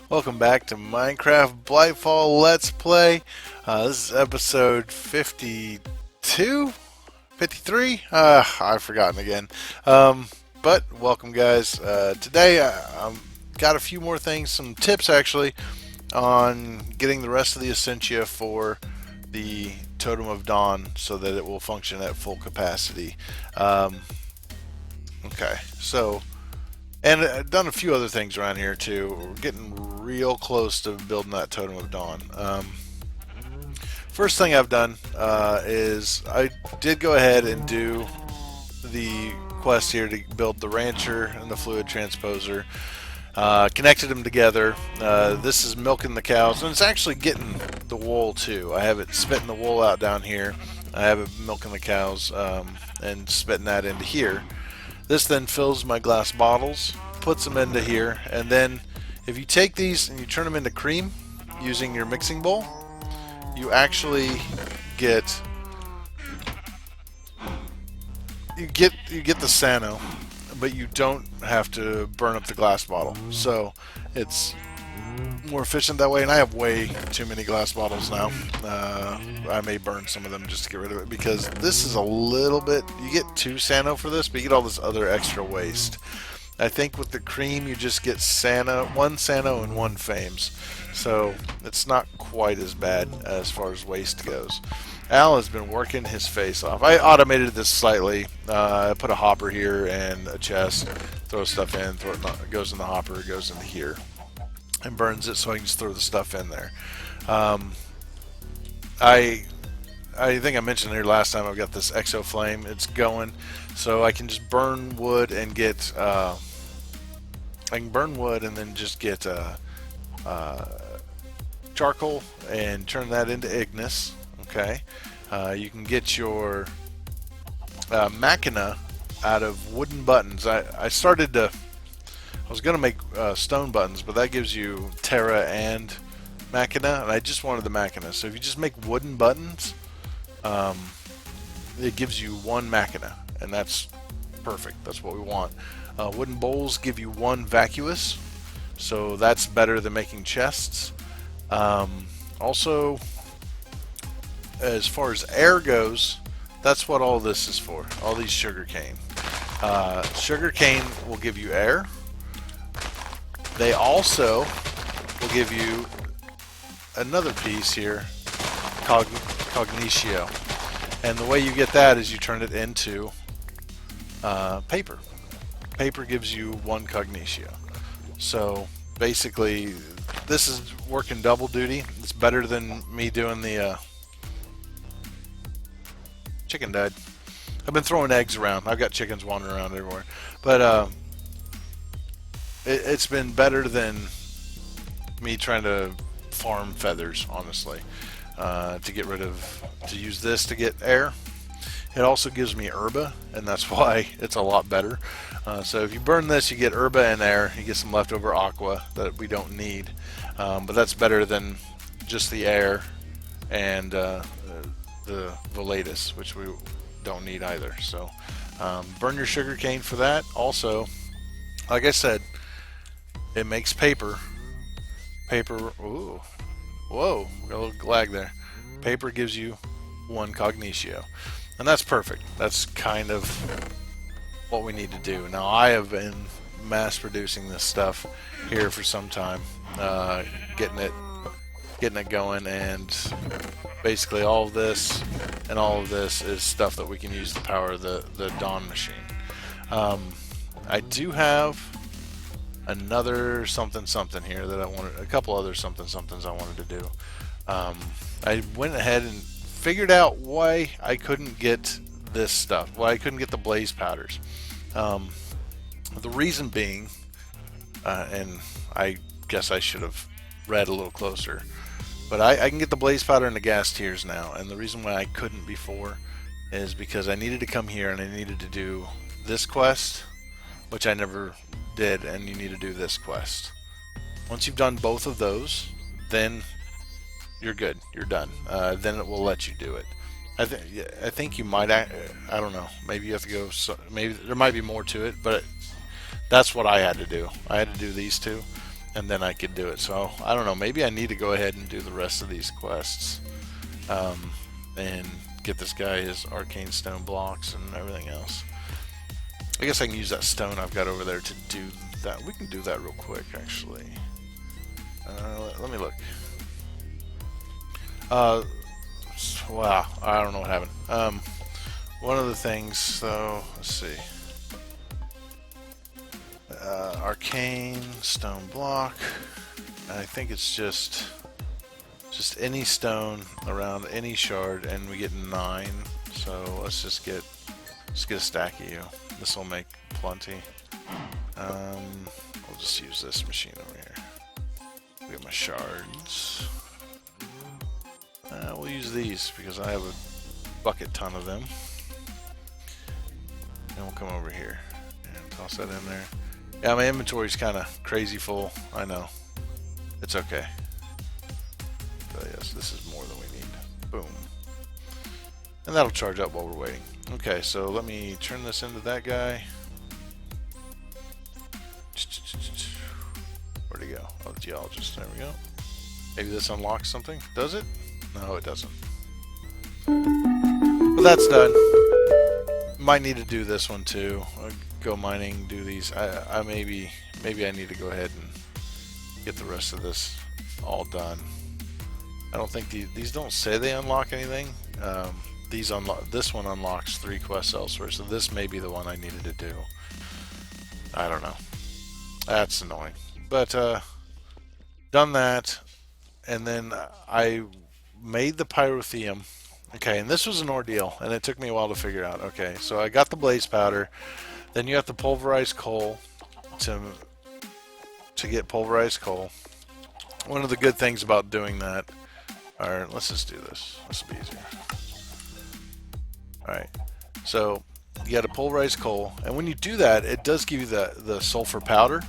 Welcome back to Minecraft Blightfall Let's Play. This is episode 52? 53? I've forgotten again. But welcome, guys. Today I've got a few more things, some tips actually, on getting the rest of the Essentia for the Totem of Dawn so that it will function at full capacity. Okay, so. And I've done a few other things around here too. We're getting real close to building that Totem of Dawn. First thing I've done is I did go ahead and do the quest here to build the rancher and the fluid transposer. Connected them together. This is milking the cows, and it's actually getting the wool too. I have it spitting the wool out down here. I have it milking the cows and spitting that into here. This then fills my glass bottles, puts them into here, and then if you take these and you turn them into cream using your mixing bowl, you actually get the Sano, but you don't have to burn up the glass bottle. So it's more efficient that way, and I have way too many glass bottles now. I may burn some of them just to get rid of it, because this is a little bit, you get 2 Sano for this, but you get all this other extra waste. I think with the cream you just get Sano, 1 Sano and 1 Fames, so it's not quite as bad as far as waste goes. Al has been working his face off. I automated this slightly. I put a hopper here and a chest, throw stuff in, it goes in the hopper, it goes into here and burns it, so I can just throw the stuff in there. I think I mentioned here last time I've got this exo flame. It's going, so I can just burn wood and get I can burn wood and then just get charcoal and turn that into Ignis. Okay, you can get your machina out of wooden buttons. I started to. I was going to make stone buttons, but that gives you Terra and Machina, and I just wanted the Machina. So if you just make wooden buttons, it gives you 1 Machina, and that's perfect. That's what we want. Wooden bowls give you 1 Vacuous, so that's better than making chests. Also, as far as air goes, that's what all this is for, all these sugarcane. Sugarcane will give you air. They also will give you another piece here, Cognitio. And the way you get that is you turn it into paper. Paper gives you 1 Cognitio. So basically, this is working double duty. It's better than me doing the chicken died. I've been throwing eggs around. I've got chickens wandering around everywhere. But it's been better than me trying to farm feathers, honestly. To use this to get air. It also gives me herba, and that's why it's a lot better. So if you burn this, you get herba and air. You get some leftover aqua that we don't need, but that's better than just the air and the velatus, which we don't need either. So burn your sugar cane for that. Also, like I said, it makes paper. Paper, ooh, whoa, got a little lag there. Paper gives you 1 Cognitio, and that's perfect. That's kind of what we need to do. Now, I have been mass producing this stuff here for some time, getting it going, and basically all of this and all of this is stuff that we can use to power the Dawn machine. I do have another something here that I wanted, a couple other somethings I wanted to do. I went ahead and figured out why I couldn't get this stuff, why I couldn't get the blaze powders. The reason being, and I guess I should have read a little closer, but I can get the blaze powder and the gas tears now, and the reason why I couldn't before is because I needed to come here and I needed to do this quest, which I never did, and you need to do this quest. Once you've done both of those, then you're good. You're done. Then it will let you do it. I think you might. I don't know. Maybe you have to go. Maybe there might be more to it, but that's what I had to do. I had to do these two, and then I could do it. So I don't know, maybe I need to go ahead and do the rest of these quests, and get this guy his arcane stone blocks and everything else. I guess I can use that stone I've got over there to do that. We can do that real quick, actually. Let me look. Wow, I don't know what happened. One of the things, so let's see. Arcane stone block. I think it's just any stone around any shard, and we get 9. So let's just get a stack of you. This will make plenty. I'll just use this machine over here. Get my shards. We'll use these because I have a bucket ton of them. And we'll come over here and toss that in there. Yeah, my inventory's kind of crazy full. I know. It's okay. But yes, this is more than we need. Boom. And that'll charge up while we're waiting. Okay, so let me turn this into that guy. Where'd he go? Oh, the geologist. There we go. Maybe this unlocks something. Does it? No, it doesn't. But that's done. Might need to do this one too. Go mining, do these. I maybe I need to go ahead and get the rest of this all done. I don't think these don't say they unlock anything. This one unlocks 3 quests elsewhere, so this may be the one I needed to do. I don't know. That's annoying. But done that, and then I made the pyrotheum. Okay, and this was an ordeal, and it took me a while to figure out. Okay, so I got the blaze powder. Then you have to pulverize coal to get pulverized coal. One of the good things about doing that, alright, let's just do this. This will be easier. Alright, so you got to pulverize coal, and when you do that, it does give you the sulfur powder.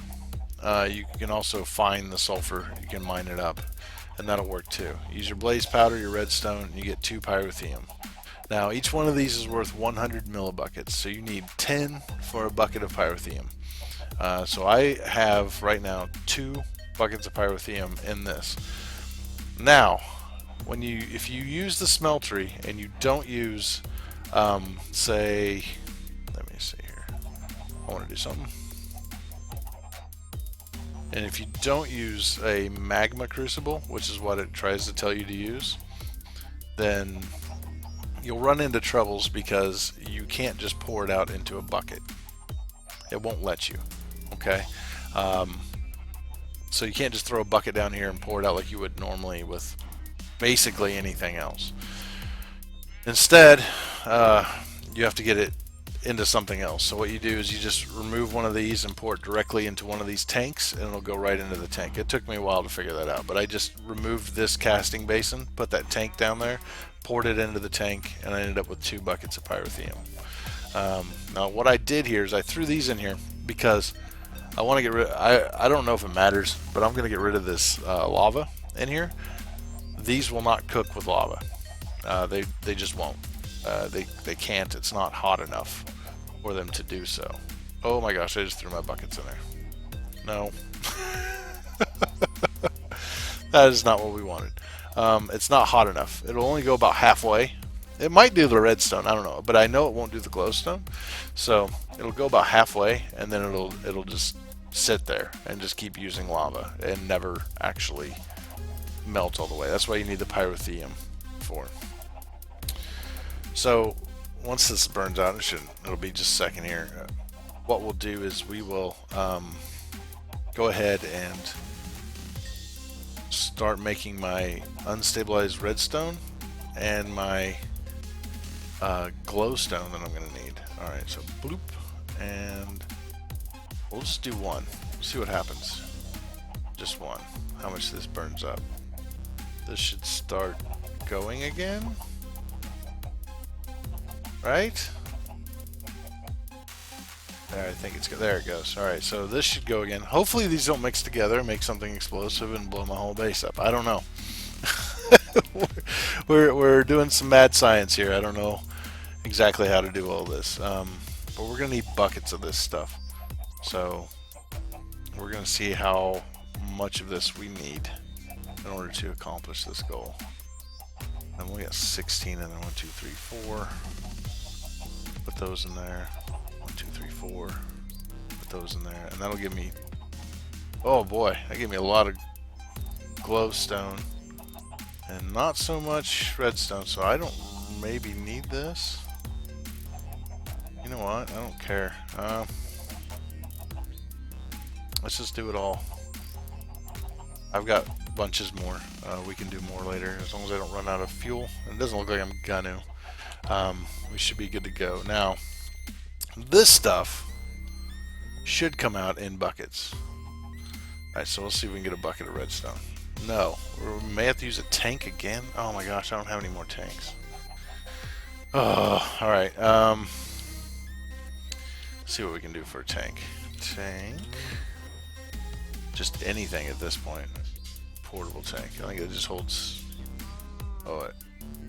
You can also find the sulfur, you can mine it up, and that'll work too. Use your blaze powder, your redstone, and you get 2 pyrotheum. Now each one of these is worth 100 millibuckets, so you need 10 for a bucket of pyrotheum. So I have right now 2 buckets of pyrotheum in this. Now, if you use the smeltery and you don't use, say, let me see here. I want to do something. And if you don't use a magma crucible, which is what it tries to tell you to use, then you'll run into troubles because you can't just pour it out into a bucket. It won't let you. Okay? So you can't just throw a bucket down here and pour it out like you would normally with basically anything else. Instead, you have to get it into something else. So what you do is you just remove one of these and pour it directly into one of these tanks, and it'll go right into the tank. It took me a while to figure that out, but I just removed this casting basin, put that tank down there, poured it into the tank, and I ended up with 2 buckets of pyrotheum. Now what I did here is I threw these in here because I want to get rid I don't know if it matters, but I'm going to get rid of this lava in here. These will not cook with lava. They just won't. They can't. It's not hot enough for them to do so. Oh my gosh, I just threw my buckets in there. No. That is not what we wanted. It's not hot enough. It'll only go about halfway. It might do the redstone, I don't know, but I know it won't do the glowstone. So it'll go about halfway, and then it'll just sit there and just keep using lava and never actually melt all the way. That's why you need the pyrotheum for. So once this burns out, it'll be just a second here. What we'll do is we will go ahead and start making my unstabilized redstone and my glowstone that I'm going to need. Alright, so bloop, and we'll just do 1. See what happens. Just 1. How much this burns up. This should start going again. Right? There, I think it's good. There it goes. Alright, so this should go again. Hopefully these don't mix together and make something explosive and blow my whole base up. I don't know. we're doing some mad science here. I don't know exactly how to do all this. But we're going to need buckets of this stuff. So we're going to see how much of this we need in order to accomplish this goal. And we got 16 and then 1, 2, 3, 4. Put those in there. 1, 2, 3, 4. Put those in there. And that'll give me, oh boy, that gave me a lot of glowstone. And not so much redstone, so I don't maybe need this. You know what? I don't care. Let's just do it all. I've got bunches more. We can do more later as long as I don't run out of fuel. And it doesn't look like I'm gonna. We should be good to go. Now, this stuff should come out in buckets. Alright, so we'll see if we can get a bucket of redstone. No. We may have to use a tank again. Oh my gosh, I don't have any more tanks. Oh, alright. See what we can do for a tank. Tank. Just anything at this point. Portable tank. I think it just holds. Oh,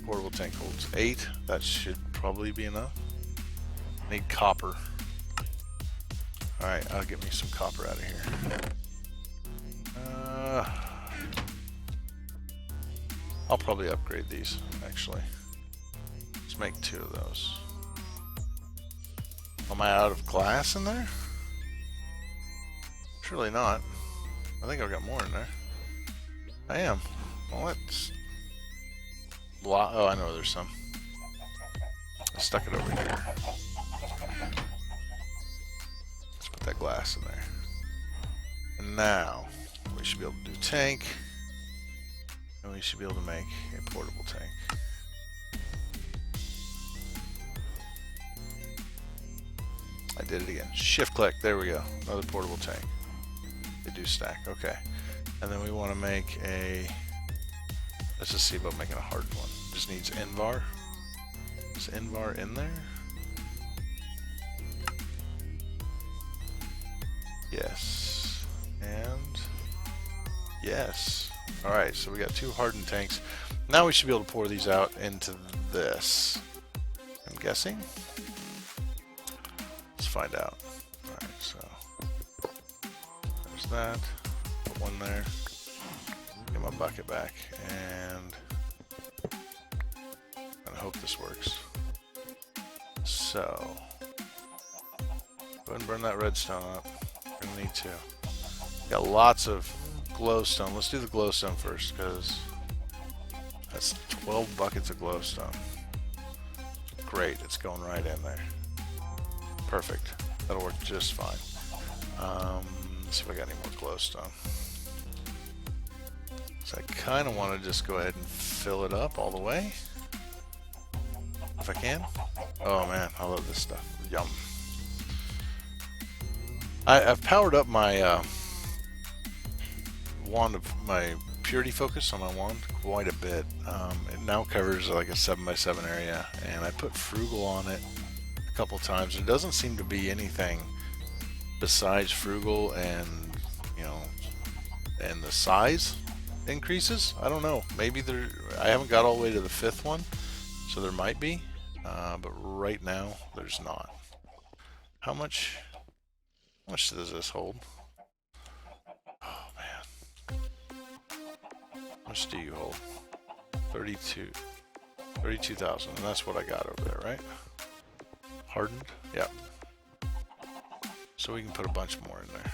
portable tank holds 8. That should probably be enough. Need copper. Alright, I'll get me some copper out of here. I'll probably upgrade these, actually. Let's make 2 of those. Am I out of glass in there? Surely not. I think I've got more in there. I am. Well, let's... Oh, I know there's some. I stuck it over here. Let's put that glass in there. And now, we should be able to do tank. And we should be able to make a portable tank. I did it again. Shift click. There we go. Another portable tank. They do stack. Okay. And then we want to make a... Let's just see about making a hard one. Just needs Invar. Is Invar in there? Yes. And... Yes. Alright, so we got 2 hardened tanks. Now we should be able to pour these out into this. I'm guessing. Let's find out. Alright, so... There's that. Put one there. Get my bucket back. And... I hope this works. So... Go ahead and burn that redstone up. We're gonna need to. Got lots of glowstone. Let's do the glowstone first, because that's 12 buckets of glowstone. Great, it's going right in there. Perfect. That'll work just fine. Let's see if I got any more glowstone. So I kind of want to just go ahead and fill it up all the way. If I can. Oh man, I love this stuff. Yum. I've powered up my wand of my purity focus on my wand quite a bit. It now covers like a 7x7 area, and I put frugal on it a couple times. It doesn't seem to be anything besides frugal and, you know, and the size increases. I don't know. Maybe there. I haven't got all the way to the 5th one, so there might be, but right now there's not. How much does this hold? Oh man. How much do you hold? 32,000, and that's what I got over there, right? Hardened? Yep. So we can put a bunch more in there.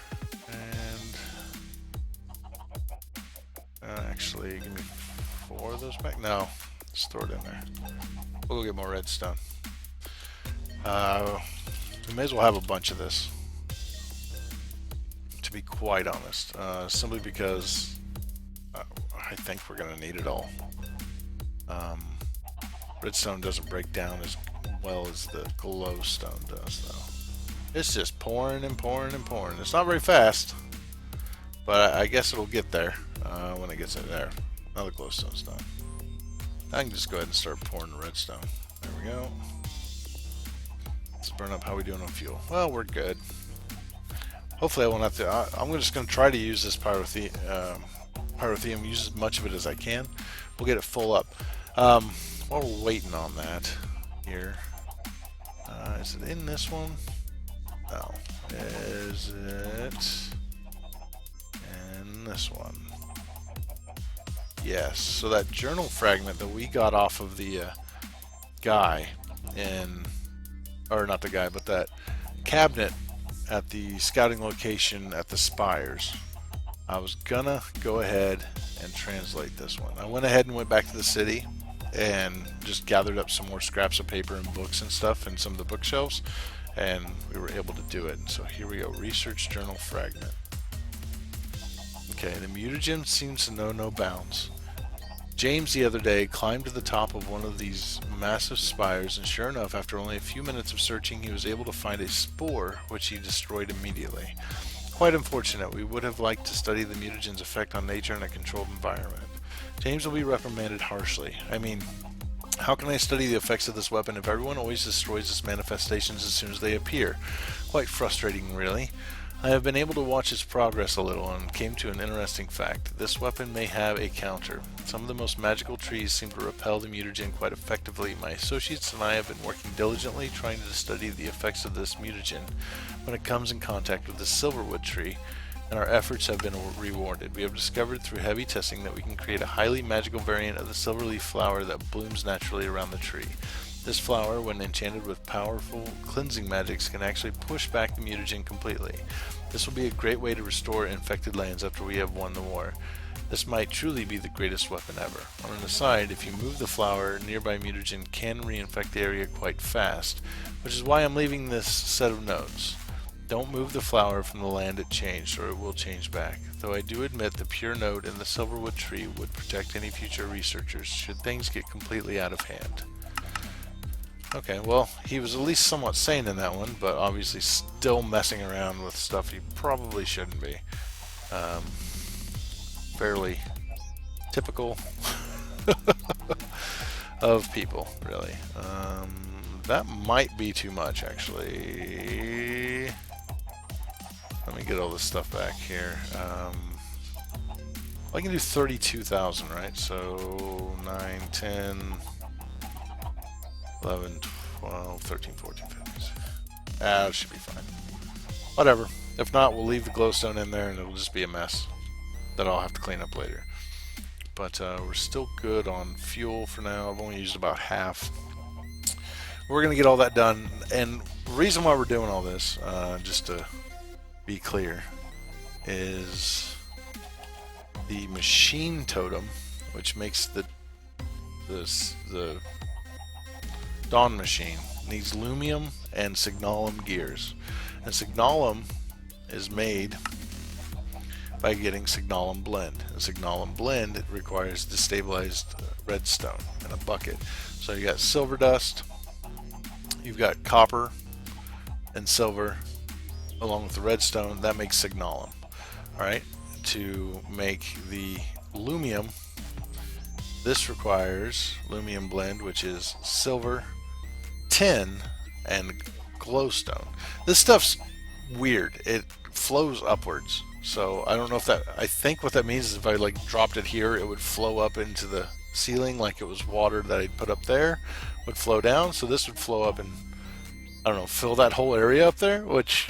And actually, give me 4 of those back. No, just throw it in there. We'll go get more redstone. We may as well have a bunch of this, to be quite honest, simply because I think we're going to need it all. Redstone doesn't break down as well as the glowstone does, though. It's just pouring and pouring and pouring. It's not very fast, but I guess it'll get there when it gets in there. Now the glowstone's done. I can just go ahead and start pouring the redstone. There we go. Let's burn up. How we doing on fuel? Well, we're good. Hopefully I won't have to. I'm just going to try to use this pyrotheum, use as much of it as I can. We'll get it full up. While we're waiting on that here, is it in this one? No. Is it in this one. Yes, so that journal fragment that we got off of the guy in, or not the guy, but that cabinet at the scouting location at the spires. I was gonna go ahead and translate this one. I went ahead and went back to the city and just gathered up some more scraps of paper and books and stuff in some of the bookshelves, and we were able to do it. And so here we go, research journal fragment. Okay, the mutagen seems to know no bounds. James the other day climbed to the top of one of these massive spires, and sure enough, after only a few minutes of searching, he was able to find a spore which he destroyed immediately. Quite unfortunate. We would have liked to study the mutagen's effect on nature in a controlled environment. James will be reprimanded harshly. I mean, how can I study the effects of this weapon if everyone always destroys its manifestations as soon as they appear? Quite frustrating, really. I have been able to watch its progress a little and came to an interesting fact. This weapon may have a counter. Some of the most magical trees seem to repel the mutagen quite effectively. My associates and I have been working diligently trying to study the effects of this mutagen when it comes in contact with the silverwood tree, and our efforts have been rewarded. We have discovered through heavy testing that we can create a highly magical variant of the silverleaf flower that blooms naturally around the tree. This flower, when enchanted with powerful cleansing magics, can actually push back the mutagen completely. This will be a great way to restore infected lands after we have won the war. This might truly be the greatest weapon ever. On an aside, if you move the flower, nearby mutagen can reinfect the area quite fast, which is why I'm leaving this set of notes. Don't move the flower from the land it changed, or it will change back. Though I do admit the pure note in the silverwood tree would protect any future researchers should things get completely out of hand. Okay, well, he was at least somewhat sane in that one, but obviously still messing around with stuff he probably shouldn't be. Fairly typical of people, really. That might be too much, actually. Let me get all this stuff back here. I can do 32,000, right? So 9, 10... 11, 12, 13, 14, 15. That should be fine. Whatever. If not, we'll leave the glowstone in there and it'll just be a mess that I'll have to clean up later. But we're still good on fuel for now. I've only used about half. We're going to get all that done. And the reason why we're doing all this, just to be clear, is the machine totem, which makes the Dawn machine, needs Lumium and Signalum gears. And Signalum is made by getting Signalum blend. And Signalum blend, it requires destabilized redstone in a bucket. So you got silver dust, you've got copper and silver along with the redstone. That makes Signalum. Alright, to make the Lumium, this requires Lumium blend, which is silver, tin, and glowstone. This stuff's weird. It flows upwards. So I don't know if that, I think what that means is if I like dropped it here, it would flow up into the ceiling like it was water that I'd put up there, would flow down. So this would flow up and, I don't know, fill that whole area up there, which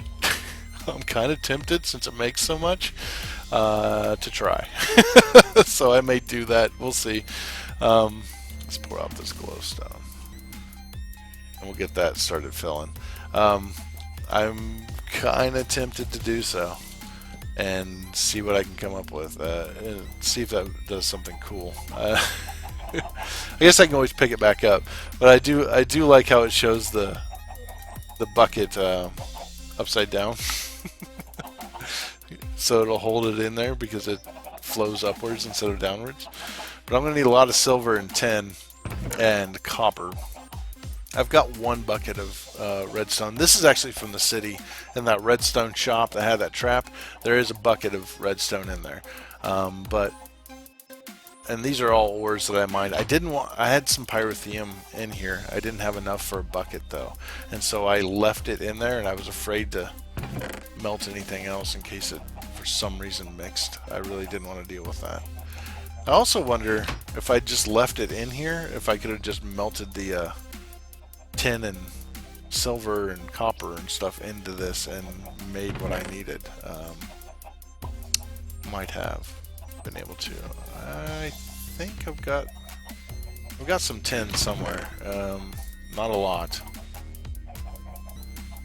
I'm kind of tempted since it makes so much to try. So I may do that. We'll see. Let's pour out this glowstone. And we'll get that started filling. I'm kind of tempted to do so and see what I can come up with. And see if that does something cool. I guess I can always pick it back up, but I do like how it shows the bucket upside down, so it'll hold it in there because it flows upwards instead of downwards. But I'm going to need a lot of silver and tin and copper. I've got one bucket of redstone. This is actually from the city, in that redstone shop that had that trap. There is a bucket of redstone in there, and these are all ores that I mined. I had some pyrotheum in here. I didn't have enough for a bucket though, and so I left it in there, and I was afraid to melt anything else in case it for some reason mixed. I really didn't want to deal with that. I also wonder if I just left it in here, if I could have just melted the tin and silver and copper and stuff into this and made what I needed. might have been able to. I think I've got some tin somewhere. Not a lot.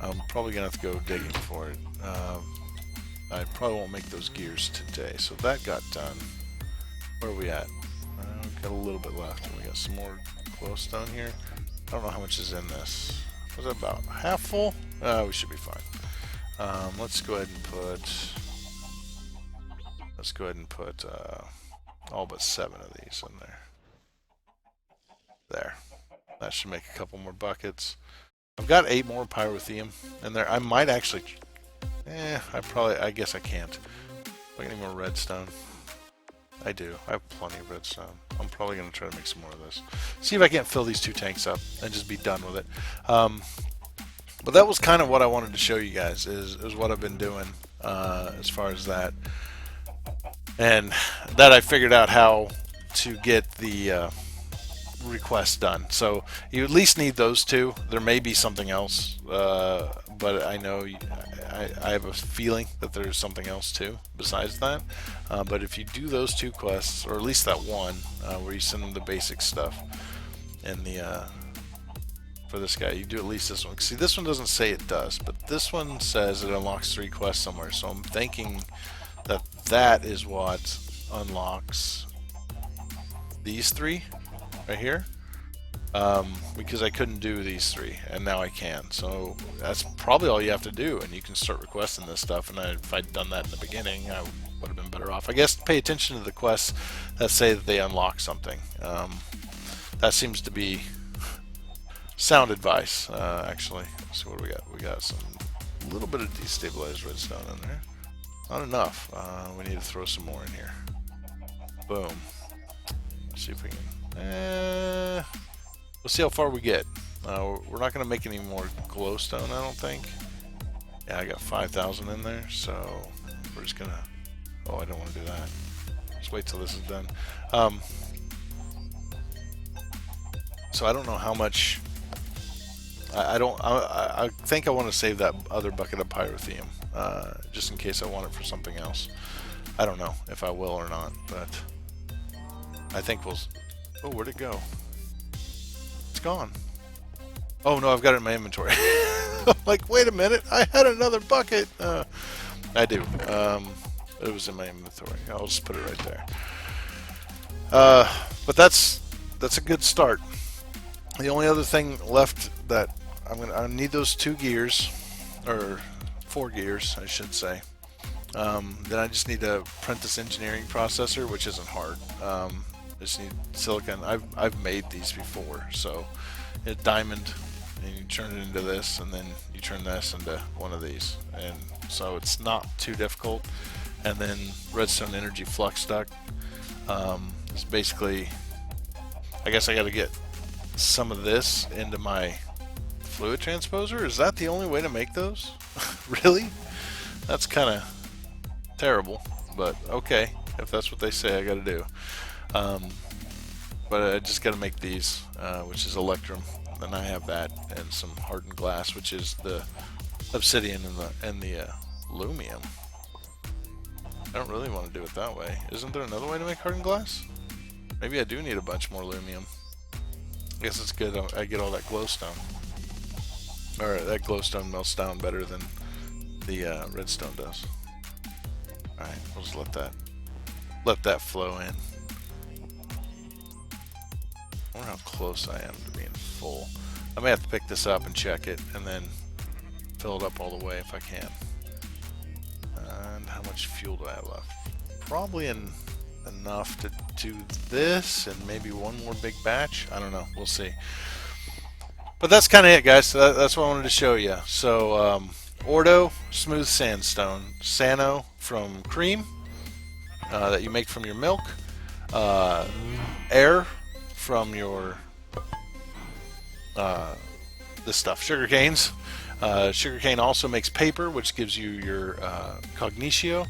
I'm probably gonna have to go digging for it. I probably won't make those gears today, so that got done. Where are we at? We've got a little bit left, and we got some more glowstone here. I don't know how much is in this. Was that about half full? We should be fine. Let's go ahead and put all but 7 of these in there. There. That should make a couple more buckets. I've got 8 more pyrotheum in there. I might actually... I guess I can't. Do I get any more redstone? I do. I have plenty of redstone. I'm probably going to try to make some more of this. See if I can't fill these 2 tanks up and just be done with it. But that was kind of what I wanted to show you guys, is what I've been doing as far as that. And that I figured out how to get the requests done. So you at least need those 2. There may be something else, but I know I have a feeling that there's something else too besides that. But if you do those 2 quests, or at least that one where you send them the basic stuff, and for this guy, you do at least this one. See, this one doesn't say it does, but this one says it unlocks 3 quests somewhere. So I'm thinking that that is what unlocks these 3 right here, because I couldn't do these 3 and now I can. So that's probably all you have to do, and you can start requesting this stuff. And if I'd done that in the beginning, I would have been better off. I guess pay attention to the quests that say that they unlock something. That seems to be sound advice, actually. Let's see what we got. We got a little bit of destabilized redstone in there. Not enough. We need to throw some more in here. Boom. Let's see if we can... we'll see how far we get. We're not going to make any more glowstone, I don't think. Yeah, I got 5,000 in there, so we're just going to... Oh, I don't want to do that. Just wait till this is done. So I don't know how much... I think I want to save that other bucket of pyrotheum, just in case I want it for something else. I don't know if I will or not, but I think we'll... Oh, where'd it go? It's gone. Oh no, I've got it in my inventory. I'm like, wait a minute, I had another bucket. I do. It was in my inventory. I'll just put it right there. But that's a good start. The only other thing left that I need those 2 gears, or 4 gears, I should say. Then I just need to print this engineering processor, which isn't hard. Just need silicon. I've made these before, so it's diamond, and you turn it into this, and then you turn this into one of these, and so it's not too difficult. And then redstone energy flux duct. It's basically, I guess I got to get some of this into my fluid transposer. Is that the only way to make those? Really? That's kind of terrible, but okay, if that's what they say I got to do. But I just got to make these, which is electrum. Then I have that, and some hardened glass, which is the obsidian and the lumium. I don't really want to do it that way. Isn't there another way to make hardened glass? Maybe I do need a bunch more lumium. I guess it's good I get all that glowstone. Or that glowstone melts down better than the redstone does. Alright, we'll just let that flow in. I wonder how close I am to being full. I may have to pick this up and check it, and then fill it up all the way if I can. And how much fuel do I have left? Probably enough to do this, and maybe one more big batch. I don't know. We'll see. But that's kind of it, guys. So that's what I wanted to show you. So, Ordo smooth sandstone, Sano from cream that you make from your milk, air from your this stuff, sugar canes. Sugarcane also makes paper, which gives you your cognitio.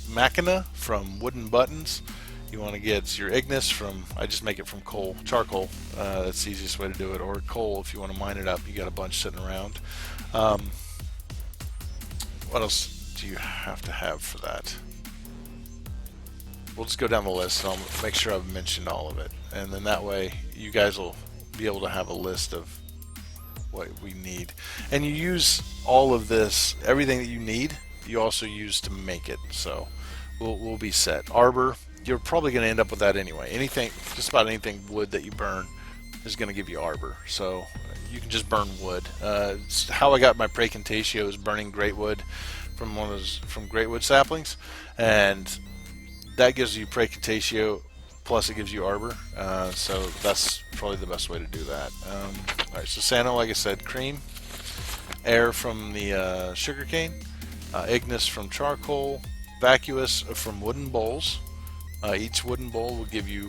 Machina from wooden buttons. You want to get your ignis from, I just make it from coal, charcoal. That's the easiest way to do it. Or coal if you want to mine it up. You got a bunch sitting around. What else? do you have to have for that? We'll just go down the list and I'll make sure I've mentioned all of it, and then that way you guys will be able to have a list of what we need. And you use all of this, everything that you need, you also use to make it, so we'll be set. Arbor, you're probably going to end up with that anyway. Anything, just about anything wood that you burn is going to give you arbor, so you can just burn wood. It's how I got my Praecantatio is burning great wood from great wood saplings, and that gives you Praecantatio, plus it gives you arbor, so that's probably the best way to do that. Alright, so Sano, like I said, cream, air from the sugarcane, ignis from charcoal, vacuous from wooden bowls. Each wooden bowl will give you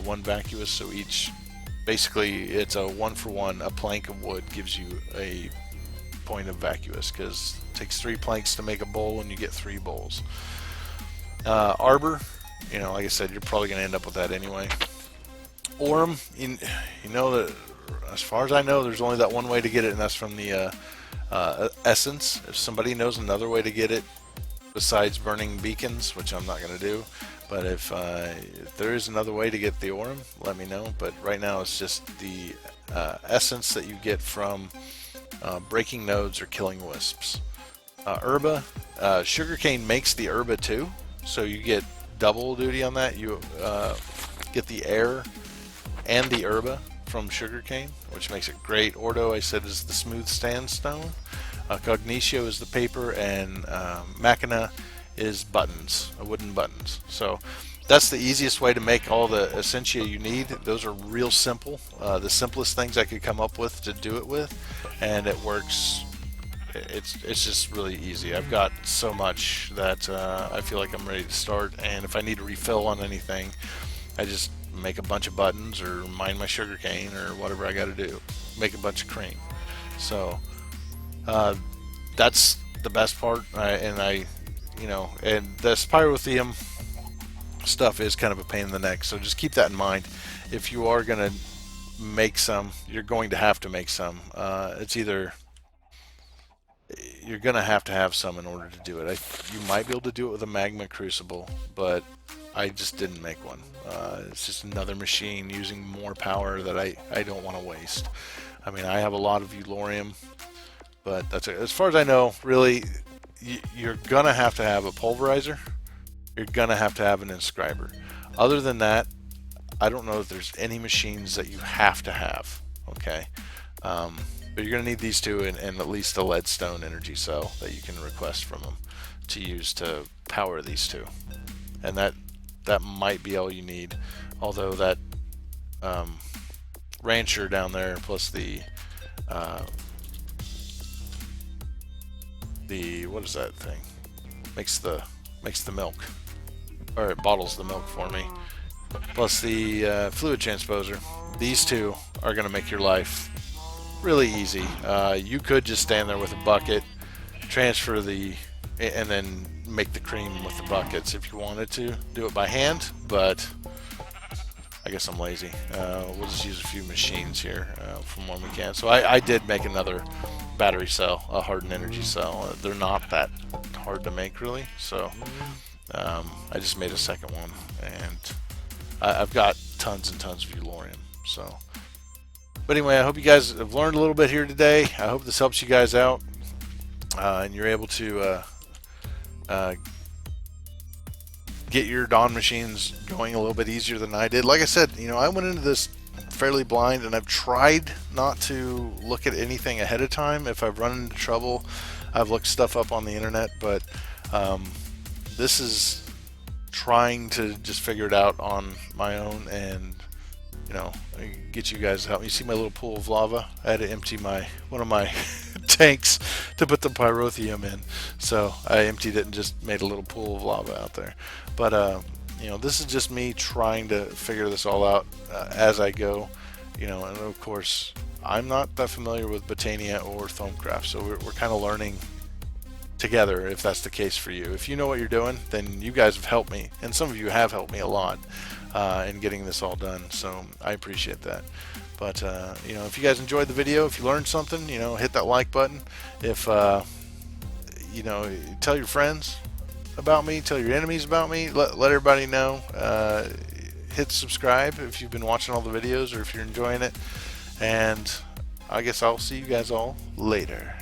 one vacuous, so basically it's a 1-for-1. A plank of wood gives you a point of vacuous, because it takes 3 planks to make a bowl and you get 3 bowls. Arbor, like I said, you're probably going to end up with that anyway. Aurum, you know that as far as I know, there's only that one way to get it, and that's from the essence. If somebody knows another way to get it besides burning beacons, which I'm not going to do, but if there is another way to get the Aurum, let me know. But right now it's just the essence that you get from breaking nodes or killing wisps. Herba, sugarcane makes the herba too, so you get double duty on that. You get the air and the herba from sugarcane, which makes it great. Ordo, I said, is the smooth sandstone. Cognitio is the paper, and Machina is buttons, wooden buttons. So that's the easiest way to make all the Essentia you need. Those are real simple, the simplest things I could come up with to do it with, and it works. It's just really easy. I've got so much that I feel like I'm ready to start, and if I need to refill on anything, I just make a bunch of buttons or mine my sugarcane or whatever I got to do. Make a bunch of cream. So that's the best part, and this pyrotheum stuff is kind of a pain in the neck, so just keep that in mind. If you are going to make some, you're going to have to make some. It's either you're going to have some in order to do it. You might be able to do it with a magma crucible, but I just didn't make one. It's just another machine using more power that I don't want to waste. I mean, I have a lot of Eulorium, but that's it. As far as I know, really, you're going to have a pulverizer. You're going to have an inscriber. Other than that, I don't know if there's any machines that you have to have. Okay. But you're going to need these two and at least a leadstone energy cell that you can request from them to use to power these two. And that might be all you need. Although that rancher down there plus the what is that thing? Makes the milk, or it bottles the milk for me. Plus the fluid transposer. These two are going to make your life really easy. You could just stand there with a bucket, transfer and then make the cream with the buckets if you wanted to. Do it by hand, but I guess I'm lazy. We'll just use a few machines here from when we can. So I did make another battery cell, a hardened energy cell. They're not that hard to make, really. So I just made a second one, and I've got tons and tons of Eulorium. So. But anyway, I hope you guys have learned a little bit here today. I hope this helps you guys out, and you're able to get your Dawn machines going a little bit easier than I did. Like I said, I went into this fairly blind, and I've tried not to look at anything ahead of time. If I've run into trouble, I've looked stuff up on the internet, but this is trying to just figure it out on my own and get you guys help. You see my little pool of lava? I had to empty one of my tanks to put the pyrotheum in, so I emptied it and just made a little pool of lava out there. But this is just me trying to figure this all out as I go. And of course, I'm not that familiar with Botania or Thaumcraft, so we're kind of learning together. If that's the case for you, if you know what you're doing, then you guys have helped me, and some of you have helped me a lot in getting this all done, so I appreciate that. But if you guys enjoyed the video, if you learned something, hit that like button. If you know, tell your friends about me, tell your enemies about me, let everybody know. Hit subscribe if you've been watching all the videos or if you're enjoying it, and I guess I'll see you guys all later.